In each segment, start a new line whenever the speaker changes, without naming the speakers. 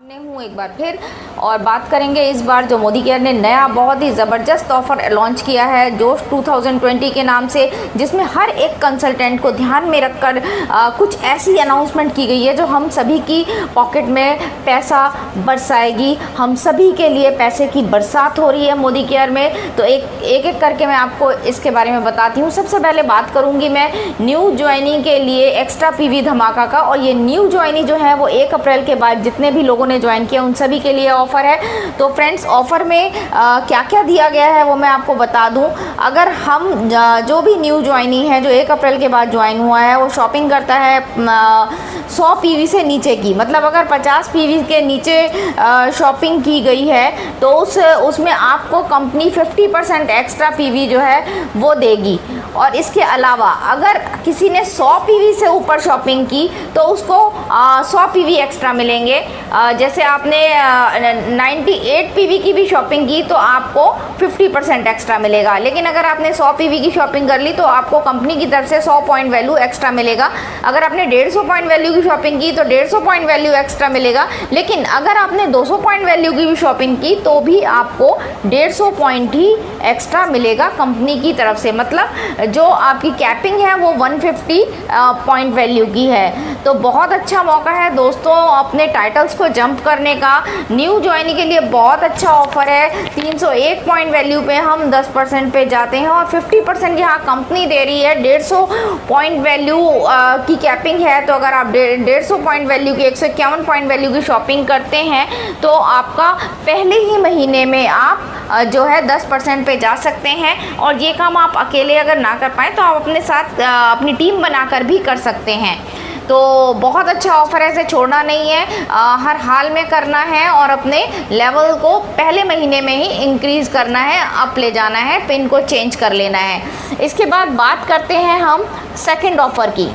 हूँ एक बार फिर और बात करेंगे इस बार जो मोदी केयर ने नया बहुत ही ज़बरदस्त ऑफ़र लॉन्च किया है जोश 2020 के नाम से, जिसमें हर एक कंसल्टेंट को ध्यान में रखकर कुछ ऐसी अनाउंसमेंट की गई है जो हम सभी की पॉकेट में पैसा बरसाएगी। हम सभी के लिए पैसे की बरसात हो रही है मोदी केयर में। तो एक करके मैं आपको इसके बारे में बताती हूँ। सबसे पहले बात करूँगी मैं न्यू ज्वाइनिंग के लिए एक्स्ट्रा पीवी धमाका का, और ये न्यू ज्वाइनिंग जो है वो 1 अप्रैल के बाद जितने भी लोगों ने ज्वाइन किया उन सभी के लिए ऑफ़र है। तो फ्रेंड्स, ऑफ़र में क्या क्या दिया गया है वो मैं आपको बता दूं। अगर हम जो भी न्यू ज्वाइनी है जो 1 अप्रैल के बाद ज्वाइन हुआ है वो शॉपिंग करता है 100 पीवी से नीचे की, मतलब अगर 50 पीवी के नीचे शॉपिंग की गई है तो उसमें आपको कंपनी 50% एक्स्ट्रा पीवी जो है वो देगी। और इसके अलावा अगर किसी ने 100 पीवी से ऊपर शॉपिंग की तो उसको 100 पीवी एक्स्ट्रा मिलेंगे। जैसे आपने 98 पीवी की भी शॉपिंग की तो आपको 50% एक्स्ट्रा मिलेगा। लेकिन अगर आपने 100 पीवी की शॉपिंग कर ली तो आपको कंपनी की तरफ से 100 पॉइंट वैल्यू एक्स्ट्रा मिलेगा। अगर आपने 150 पॉइंट वैल्यू की शॉपिंग की तो 150 पॉइंट वैल्यू एक्स्ट्रा मिलेगा। लेकिन अगर आपने 200 पॉइंट वैल्यू की भी शॉपिंग की तो भी आपको 150 पॉइंट ही एक्स्ट्रा मिलेगा कंपनी की तरफ से। मतलब जो आपकी कैपिंग है वो 150 पॉइंट वैल्यू की है। तो बहुत अच्छा मौका है दोस्तों अपने टाइटल्स को जंप करने का। न्यू ज्वाइनिंग के लिए बहुत अच्छा ऑफर है। 301 पॉइंट वैल्यू पे हम 10% पे जाते हैं और 50% यहाँ कंपनी दे रही है। 150 पॉइंट वैल्यू की कैपिंग है तो अगर आप 150 पॉइंट वैल्यू की 151 पॉइंट वैल्यू की शॉपिंग करते हैं तो आपका पहले ही महीने में आप जो है 10% पे जा सकते हैं। और ये काम आप अकेले अगर ना कर पाएँ तो आप अपने साथ अपनी टीम बनाकर भी कर सकते हैं। तो बहुत अच्छा ऑफ़र है, इसे छोड़ना नहीं है, हर हाल में करना है और अपने लेवल को पहले महीने में ही इंक्रीज़ करना है, अप ले जाना है, पिन को चेंज कर लेना है। इसके बाद बात करते हैं हम सेकंड ऑफ़र की।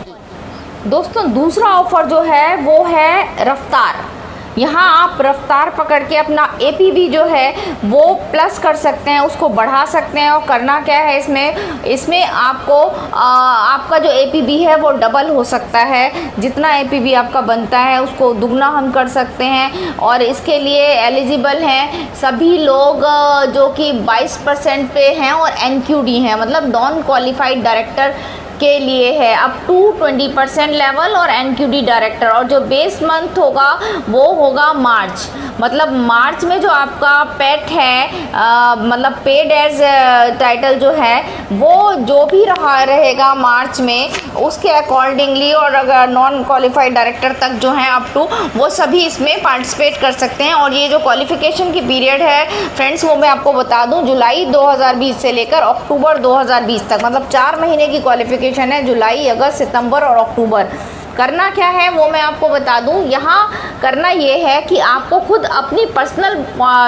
दोस्तों दूसरा ऑफ़र जो है वो है रफ्तार। यहाँ आप रफ्तार पकड़ के अपना एपीवी जो है वो प्लस कर सकते हैं, उसको बढ़ा सकते हैं। और करना क्या है इसमें आपको आपका जो एपीवी है वो डबल हो सकता है। जितना एपीवी आपका बनता है उसको दुगना हम कर सकते हैं। और इसके लिए एलिजिबल हैं सभी लोग जो कि 22% पे हैं और एनक्यूडी हैं, मतलब नॉन क्वालिफाइड डायरेक्टर के लिए है अप टू 20% लेवल और एनक्यूडी डायरेक्टर। और जो बेस मंथ होगा वो होगा मार्च, मतलब मार्च में जो आपका पेट है मतलब पेड एज टाइटल जो है वो जो भी रहेगा मार्च में उसके अकॉर्डिंगली। और अगर नॉन क्वालिफाइड डायरेक्टर तक जो है अप टू वो सभी इसमें पार्टिसिपेट कर सकते हैं। और ये जो क्वालिफिकेशन की पीरियड है फ्रेंड्स वो मैं आपको बता दूं, जुलाई 2020 से लेकर अक्टूबर 2020 तक, मतलब 4 महीने की क्वालिफिकेशन है, जुलाई, अगस्त, सितंबर और अक्टूबर। करना क्या है वो मैं आपको बता दूं। यहाँ करना ये है कि आपको खुद अपनी पर्सनल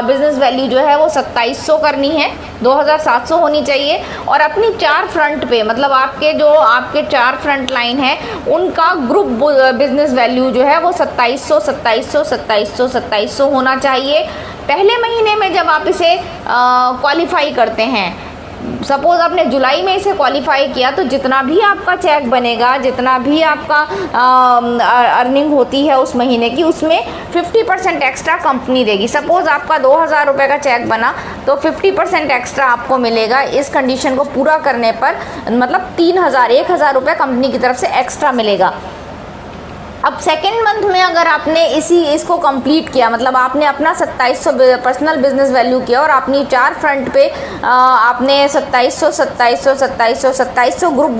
बिजनेस वैल्यू जो है वो 2700 करनी है, 2700 होनी चाहिए। और अपनी 4 फ्रंट पे, मतलब आपके 4 फ्रंट लाइन है उनका ग्रुप बिजनेस वैल्यू जो है वो 2700 होना चाहिए। पहले महीने में जब आप इसे क्वालिफाई करते हैं, सपोज़ आपने जुलाई में इसे क्वालिफाई किया तो जितना भी आपका चेक बनेगा, जितना भी आपका अर्निंग होती है उस महीने की, उसमें 50% एक्स्ट्रा कंपनी देगी। सपोज़ आपका 2000 रुपये का चेक बना तो 50% एक्स्ट्रा आपको मिलेगा इस कंडीशन को पूरा करने पर, मतलब 1000 रुपये कंपनी की तरफ से एक्स्ट्रा मिलेगा। अब सेकेंड मंथ में अगर आपने इसको कंप्लीट किया, मतलब आपने अपना 2700 पर्सनल बिजनेस वैल्यू किया और अपनी 4 फ्रंट पे आपने 2700 ग्रुप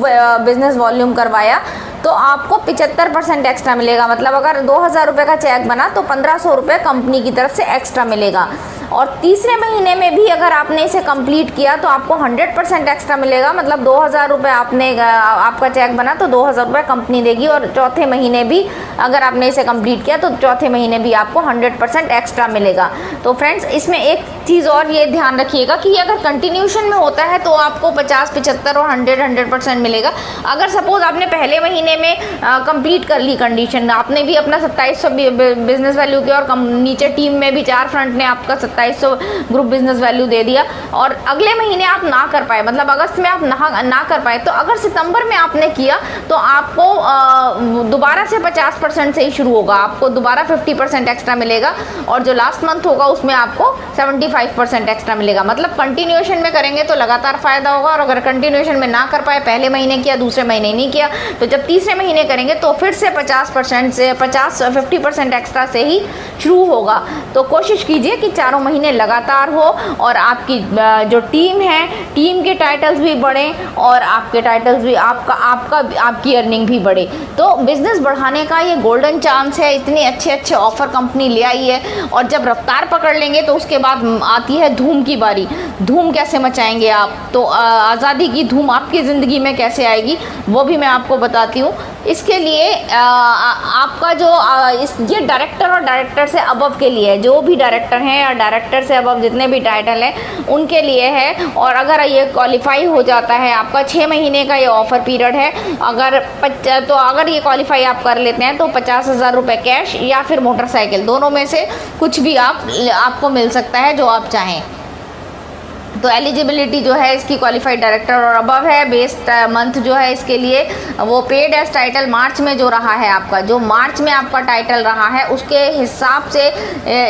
बिजनेस वॉल्यूम करवाया तो आपको 75% एक्स्ट्रा मिलेगा। मतलब अगर 2000 रुपये का चेक बना तो 1500 रुपये कंपनी की तरफ से एक्स्ट्रा मिलेगा। और तीसरे महीने में भी अगर आपने इसे कंप्लीट किया तो आपको 100% एक्स्ट्रा मिलेगा। मतलब 2000 रुपये आपका चेक बना तो 2000 रुपये कंपनी देगी। और चौथे महीने भी अगर आपने इसे कंप्लीट किया तो चौथे महीने भी आपको 100% एक्स्ट्रा मिलेगा। तो फ्रेंड्स इसमें एक चीज़ और ये ध्यान रखिएगा कि अगर कंटिन्यूशन में होता है तो आपको 50, 75 और 100% मिलेगा। अगर सपोज़ आपने पहले महीने में कंप्लीट कर ली कंडीशन, आपने भी अपना 2700 बिजनेस वैल्यू किया और नीचे टीम में भी 4 फ्रंट ने आपका 2200 ग्रुप बिजनेस वैल्यू दे दिया, और अगले महीने आप ना कर पाए, मतलब अगस्त में आप ना कर पाए, तो अगर सितंबर में आपने किया तो आपको दोबारा से 50% से ही शुरू होगा, आपको दोबारा 50% एक्स्ट्रा मिलेगा, और जो लास्ट मंथ होगा उसमें आपको 75% एक्स्ट्रा मिलेगा। मतलब कंटिन्यूएशन में करेंगे तो लगातार फायदा होगा, और अगर कंटिन्यूएशन में ना कर पाए, पहले महीने किया दूसरे महीने नहीं किया, तो जब तीसरे महीने करेंगे तो फिर से 50% से 50% एक्स्ट्रा से ही शुरू होगा। तो कोशिश कीजिए कि चारों महीने लगातार हो, और आपकी जो टीम है, टीम के टाइटल्स भी बढ़ें, और आपके टाइटल्स भी आपकी अर्निंग भी बढ़े। तो बिजनेस बढ़ाने का ये गोल्डन चांस है, इतने अच्छे ऑफर कंपनी ले आई है, और जब रफ्तार पकड़ लेंगे तो उसके बाद आती है धूम की बारी। धूम कैसे मचाएंगे आप, तो आज़ादी की धूम आपकी ज़िंदगी में कैसे आएगी वो भी मैं आपको बताती हूँ। इसके लिए आपका जो ये डायरेक्टर और डायरेक्टर से अबव के लिए है, जो भी डायरेक्टर हैं या डायरेक्टर से अबव जितने भी टाइटल हैं उनके लिए है। और अगर ये क्वालिफाई हो जाता है, आपका 6 महीने का ये ऑफर पीरियड है, अगर ये क्वालिफाई आप कर लेते हैं तो 50,000 रुपये कैश या फिर मोटरसाइकिल, दोनों में से कुछ भी आपको मिल सकता है जो आप चाहें। तो एलिजिबिलिटी जो है इसकी क्वालिफाइड डायरेक्टर और अबव है। बेस्ट मंथ जो है इसके लिए वो पेड एज टाइटल मार्च में जो रहा है आपका, जो मार्च में आपका टाइटल रहा है उसके हिसाब से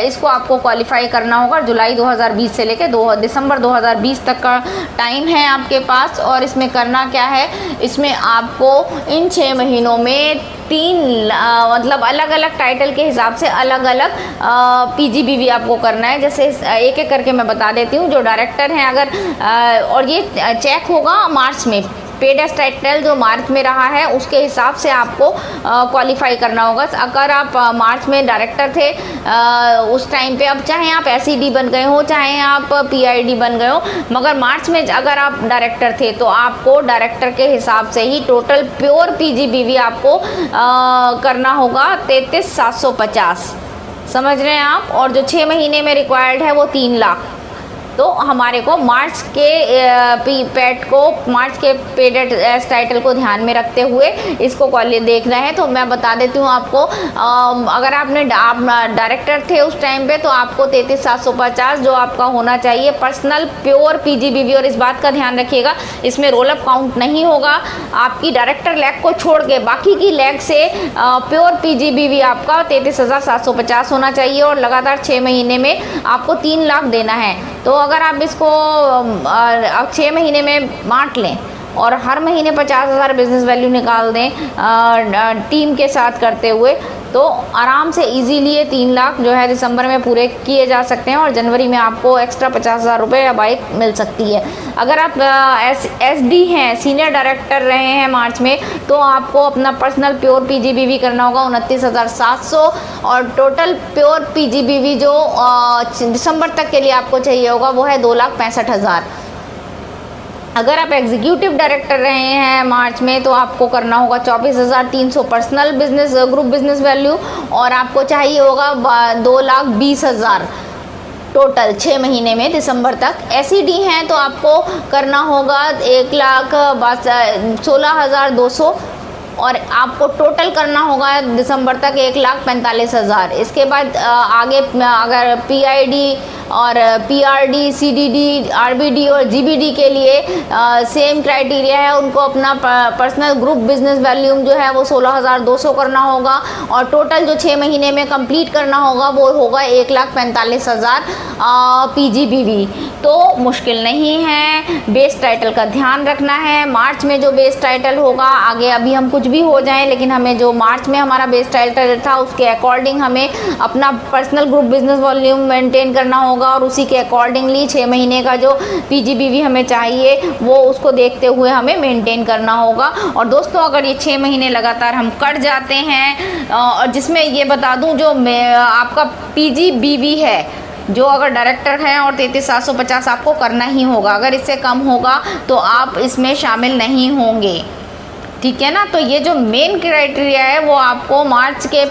इसको आपको क्वालिफाई करना होगा। जुलाई 2020 से लेके दिसंबर 2020 तक का टाइम है आपके पास। और इसमें करना क्या है, इसमें आपको इन 6 महीनों में 3 मतलब अलग अलग टाइटल के हिसाब से अलग अलग PGBV आपको करना है। जैसे एक एक करके मैं बता देती हूँ। जो डायरेक्टर हैं अगर और ये चेक होगा मार्च में, पेड एज टाइटल जो मार्च में रहा है उसके हिसाब से आपको क्वालिफाई करना होगा। अगर आप मार्च में डायरेक्टर थे उस टाइम पे, अब चाहे आप SED बन गए हो चाहे आप PID बन गए हो, मगर मार्च में अगर आप डायरेक्टर थे तो आपको डायरेक्टर के हिसाब से ही टोटल प्योर PGBV आपको करना होगा 33,750, समझ रहे हैं आप। और जो 6 महीने में रिक्वायर्ड है वो 3 लाख। तो हमारे को मार्च के पेड टाइटल को ध्यान में रखते हुए इसको देखना है। तो मैं बता देती हूँ आपको, अगर आप डायरेक्टर थे उस टाइम पे तो आपको 33,750 जो आपका होना चाहिए पर्सनल प्योर PGBV। और इस बात का ध्यान रखिएगा इसमें रोल अप काउंट नहीं होगा। आपकी डायरेक्टर लैग को छोड़ के बाकी की लैग से प्योर PGBV आपका 33,750 होना चाहिए, और लगातार 6 महीने में आपको 3 लाख देना है। तो अगर आप इसको 6 महीने में बांट लें और हर महीने 50,000 बिजनेस वैल्यू निकाल दें टीम के साथ करते हुए, तो आराम से इजीली ये 3 लाख जो है दिसंबर में पूरे किए जा सकते हैं, और जनवरी में आपको एक्स्ट्रा 50,000 रुपये या बाइक मिल सकती है। अगर आप SD हैं, सीनियर डायरेक्टर रहे हैं मार्च में, तो आपको अपना पर्सनल प्योर PGBV करना होगा 29,700, और टोटल प्योर PGBV जो दिसंबर तक के लिए आपको चाहिए होगा वो है 2,65,000। अगर आप एग्जीक्यूटिव डायरेक्टर रहे हैं मार्च में तो आपको करना होगा 24,300 personal business group business value, और आपको चाहिए होगा 2,20,000 टोटल 6 महीने में दिसंबर तक। SED हैं तो आपको करना होगा 1,16,200, और आपको टोटल करना होगा दिसंबर तक 1,45,000। इसके बाद आगे अगर PID और PRD, CDD, RBD और GBD के लिए सेम क्राइटेरिया है, उनको अपना पर्सनल ग्रुप बिजनेस वैल्यूम जो है वो 16,200 करना होगा, और टोटल जो 6 महीने में कंप्लीट करना होगा वो होगा 1,45,000 PGBV। तो मुश्किल नहीं है, बेस टाइटल का ध्यान रखना है। मार्च में जो बेस टाइटल होगा, आगे अभी हम कुछ भी हो जाएं लेकिन हमें जो मार्च में हमारा बेस टाइटल था उसके अकॉर्डिंग हमें अपना personal group business volume maintain करना होगा, और उसी के अकॉर्डिंगली 6 महीने का जो PGBV हमें चाहिए वो उसको देखते हुए हमें मेंटेन करना होगा। और दोस्तों अगर ये 6 महीने लगातार हम कर जाते हैं, और जिसमें ये बता दूं जो आपका PGBV है, जो अगर डायरेक्टर हैं और 33,750 आपको करना ही होगा, अगर इससे कम होगा तो आप इसमें शामिल नहीं होंगे, ठीक है ना। तो ये जो मेन क्राइटेरिया है वो आपको मार्च के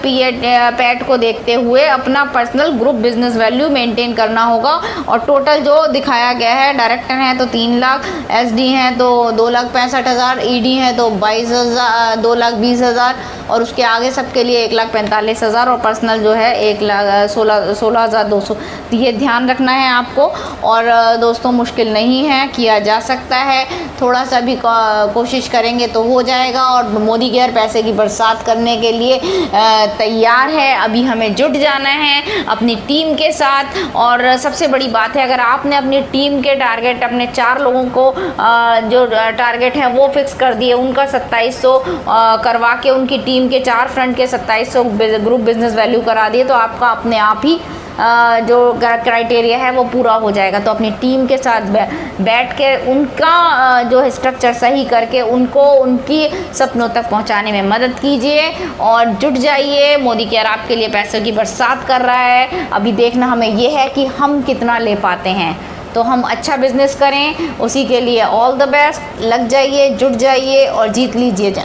पैट को देखते हुए अपना personal group business value maintain करना होगा, और टोटल जो दिखाया गया है, डायरेक्टर हैं तो 3 लाख, SD हैं तो 2,65,000, ED हैं तो 22,000 2,20,000, और उसके आगे सबके लिए 1,45,000 और पर्सनल जो है 1,16,200। तो ये ध्यान रखना है आपको। और दोस्तों मुश्किल नहीं है, किया जा सकता है, थोड़ा सा भी कोशिश करेंगे तो हो जाएगा। और मोदी केयर पैसे की बरसात करने के लिए तैयार है। अभी हमें जुट जाना है अपनी टीम के साथ। और सबसे बड़ी बात है, अगर आपने अपनी टीम के टारगेट, अपने 4 लोगों को जो टारगेट है वो फिक्स कर दिए, उनका 2700 करवा के उनकी टीम के 4 फ्रंट के 2700 ग्रुप बिजनेस वैल्यू करा दिए, तो आपका अपने आप ही जो क्राइटेरिया है वो पूरा हो जाएगा। तो अपनी टीम के साथ बैठ के उनका जो स्ट्रक्चर सही करके उनको उनकी सपनों तक पहुंचाने में मदद कीजिए और जुट जाइए। मोदी केयर आपके लिए पैसों की बरसात कर रहा है। अभी देखना हमें ये है कि हम कितना ले पाते हैं, तो हम अच्छा बिजनेस करें, उसी के लिए ऑल द बेस्ट। लग जाइए, जुट जाइए और जीत लीजिए जन।